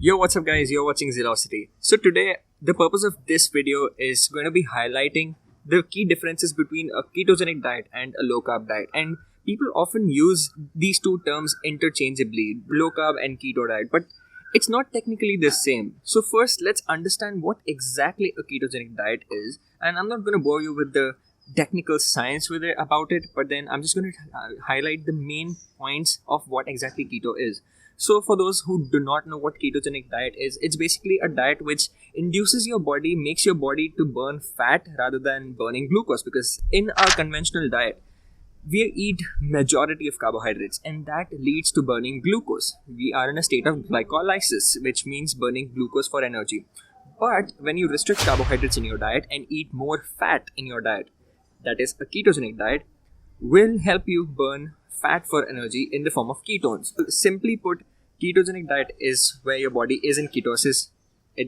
Yo, what's up guys? You're watching Zelocity. So today, the purpose of this video is going to be highlighting the key differences between a ketogenic diet and a low carb diet. And people often use these two terms interchangeably, low carb and keto diet, but it's not technically the same. So first, let's understand what exactly a ketogenic diet is. And I'm not going to bore you with the technical science about it, but then I'm just going to highlight the main points of what exactly keto is. So for those who do not know what ketogenic diet is, it's basically a diet which induces your body, makes your body to burn fat rather than burning glucose, because in our conventional diet, we eat majority of carbohydrates and that leads to burning glucose. We are in a state of glycolysis, which means burning glucose for energy. But when you restrict carbohydrates in your diet and eat more fat in your diet, that is a ketogenic diet, will help you burn fat for energy in the form of ketones. Simply put, ketogenic diet is where your body is in ketosis,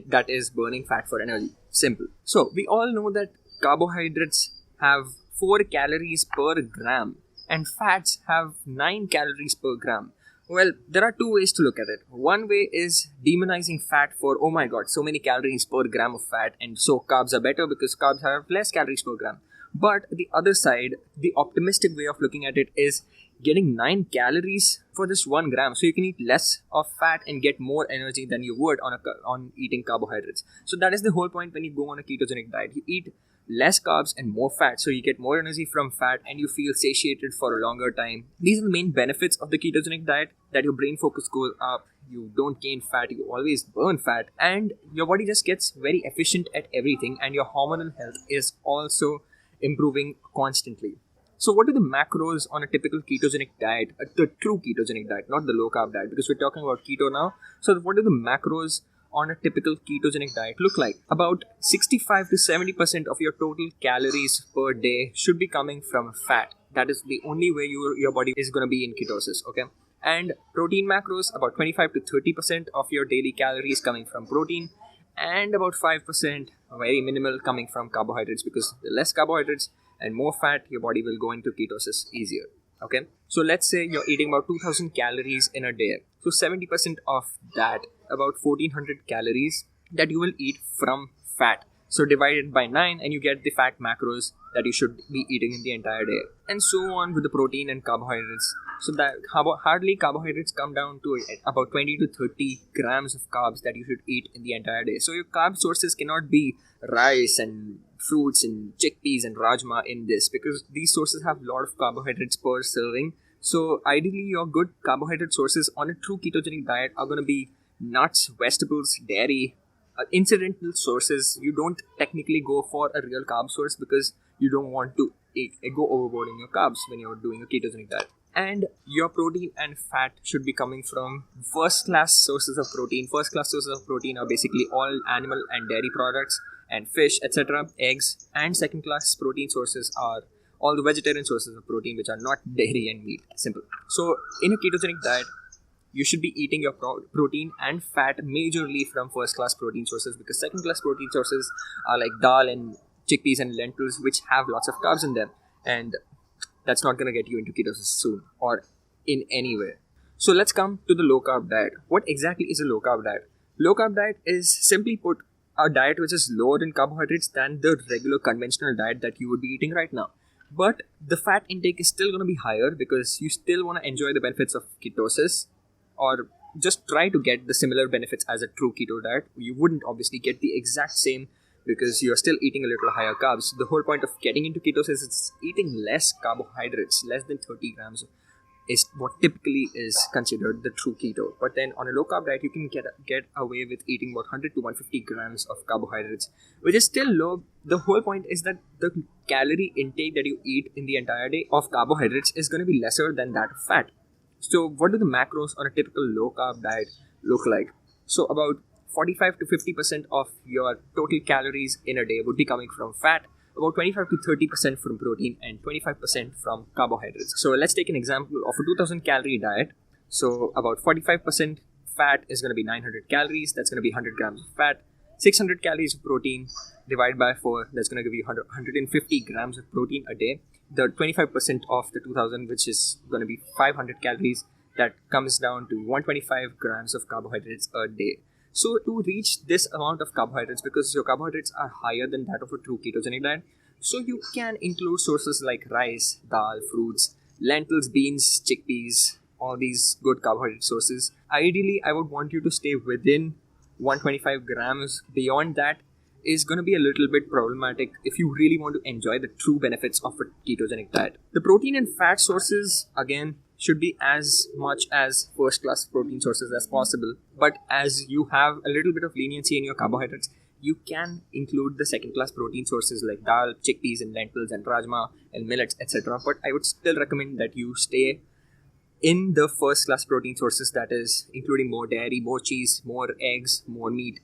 that is burning fat for energy. Simple. So we all know that carbohydrates have 4 calories per gram and fats have 9 calories per gram. Well, there are 2 ways to look at it. One way is demonizing fat for, oh my god, so many calories per gram of fat, and so carbs are better because carbs have less calories per gram. But the other side, the optimistic way of looking at it is getting 9 calories for just 1 gram. So you can eat less of fat and get more energy than you would on eating carbohydrates. So that is the whole point when you go on a ketogenic diet. You eat less carbs and more fat. So you get more energy from fat and you feel satiated for a longer time. These are the main benefits of the ketogenic diet, that your brain focus goes up, you don't gain fat, you always burn fat, and your body just gets very efficient at everything, and your hormonal health is also improving constantly. So what are the macros on a typical ketogenic diet, the true ketogenic diet, not the low carb diet, because we're talking about keto now. So what do the macros on a typical ketogenic diet look like? About 65 to 70% of your total calories per day should be coming from fat. That is the only way your body is going to be in ketosis, okay? And protein macros, about 25 to 30% of your daily calories coming from protein, and about 5%, very minimal, coming from carbohydrates, because the less carbohydrates and more fat, your body will go into ketosis easier. Okay, so let's say you're eating about 2000 calories in a day. So 70% of that, about 1400 calories, that you will eat from fat. So divide it by 9 and you get the fat macros that you should be eating in the entire day. And so on with the protein and carbohydrates. So that hardly carbohydrates come down to about 20 to 30 grams of carbs that you should eat in the entire day. So your carb sources cannot be rice and fruits and chickpeas and rajma in this, because these sources have a lot of carbohydrates per serving. So ideally your good carbohydrate sources on a true ketogenic diet are going to be nuts, vegetables, dairy, incidental sources. You don't technically go for a real carb source because you don't want to go overboard in your carbs when you're doing a ketogenic diet. And your protein and fat should be coming from first class sources of protein. First class sources of protein are basically all animal and dairy products and fish, etc., eggs. And second class protein sources are all the vegetarian sources of protein, which are not dairy and meat. Simple. So in a ketogenic diet, you should be eating your protein and fat majorly from first class protein sources, because second class protein sources are like dal and chickpeas and lentils, which have lots of carbs in them, and that's not going to get you into ketosis soon or in any way. So let's come to the low carb diet. What exactly is a low carb diet? Low carb diet is, simply put, a diet which is lower in carbohydrates than the regular conventional diet that you would be eating right now. But the fat intake is still going to be higher because you still want to enjoy the benefits of ketosis, or just try to get the similar benefits as a true keto diet. You wouldn't obviously get the exact same because you're still eating a little higher carbs. The whole point of getting into ketosis is eating less carbohydrates, less than 30 grams is what typically is considered the true keto. But then on a low carb diet, you can get away with eating about 100 to 150 grams of carbohydrates, which is still low. The whole point is that the calorie intake that you eat in the entire day of carbohydrates is going to be lesser than that of fat. So what do the macros on a typical low carb diet look like? So about 45 to 50% of your total calories in a day would be coming from fat, about 25 to 30% from protein, and 25% from carbohydrates. So let's take an example of a 2000 calorie diet. So about 45% fat is going to be 900 calories. That's going to be 100 grams of fat. 600 calories of protein, divide by 4, that's going to give you 150 grams of protein a day. The 25% of the 2000, which is going to be 500 calories, that comes down to 125 grams of carbohydrates a day. So to reach this amount of carbohydrates, because your carbohydrates are higher than that of a true ketogenic diet, so you can include sources like rice, dal, fruits, lentils, beans, chickpeas, all these good carbohydrate sources. Ideally, I would want you to stay within 125 grams. Beyond that is going to be a little bit problematic if you really want to enjoy the true benefits of a ketogenic diet. The protein and fat sources, again, should be as much as first class protein sources as possible. But as you have a little bit of leniency in your carbohydrates, you can include the second class protein sources like dal, chickpeas, and lentils, and rajma, and millets, etc. But I would still recommend that you stay in the first class protein sources, that is, including more dairy, more cheese, more eggs, more meat,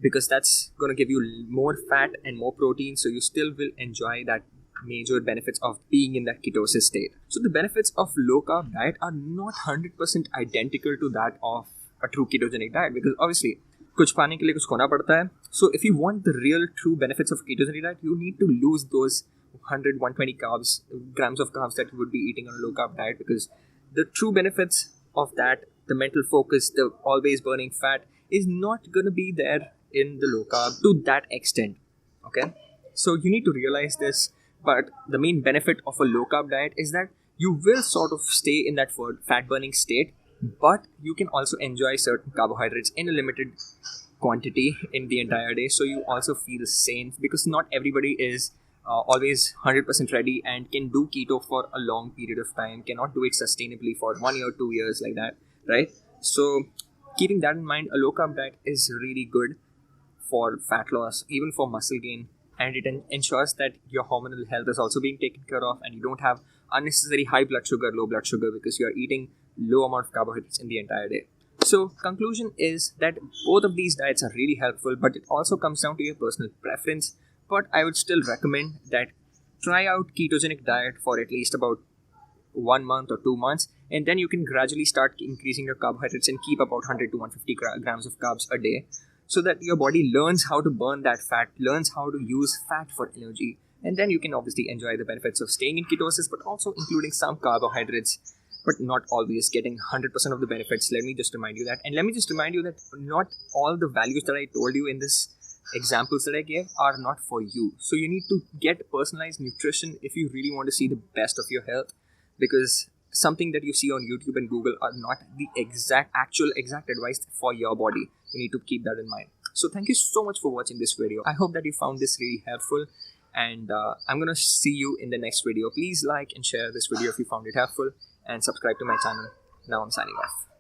because that's going to give you more fat and more protein, so you still will enjoy that major benefits of being in that ketosis state. So the benefits of low carb diet are not 100% identical to that of a true ketogenic diet, because obviously कुछ पाने के लिए कुछ खोना पड़ता है. So if you want the real true benefits of ketogenic diet, you need to lose those 100-120 grams of carbs that you would be eating on a low carb diet, because the true benefits of that, the mental focus, the always burning fat, is not going to be there in the low carb to that extent. Okay, so you need to realize this. But the main benefit of a low carb diet is that you will sort of stay in that fat burning state, but you can also enjoy certain carbohydrates in a limited quantity in the entire day, so you also feel sane, because not everybody is always 100% ready and can do keto for a long period of time, cannot do it sustainably for 1 year, 2 years, like that, right? So keeping that in mind, a low carb diet is really good for fat loss, even for muscle gain, and it ensures that your hormonal health is also being taken care of, and you don't have unnecessary high blood sugar, low blood sugar, because you are eating low amount of carbohydrates in the entire day. So conclusion is that both of these diets are really helpful, but it also comes down to your personal preference. But I would still recommend that try out ketogenic diet for at least about 1 month or 2 months, and then you can gradually start increasing your carbohydrates and keep about 100 to 150 grams of carbs a day, so that your body learns how to burn that fat, learns how to use fat for energy, and then you can obviously enjoy the benefits of staying in ketosis, but also including some carbohydrates, but not always getting 100% of the benefits. Let me just remind you that. And let me just remind you that not all the values that I told you in this examples that I gave are not for you. So you need to get personalized nutrition if you really want to see the best of your health, because something that you see on YouTube and Google are not the exact advice for your body. You need to keep that in mind. So thank you so much for watching this video. I hope that you found this really helpful, and I'm gonna see you in the next video. Please like and share this video if you found it helpful, and subscribe to my channel. Now I'm signing off.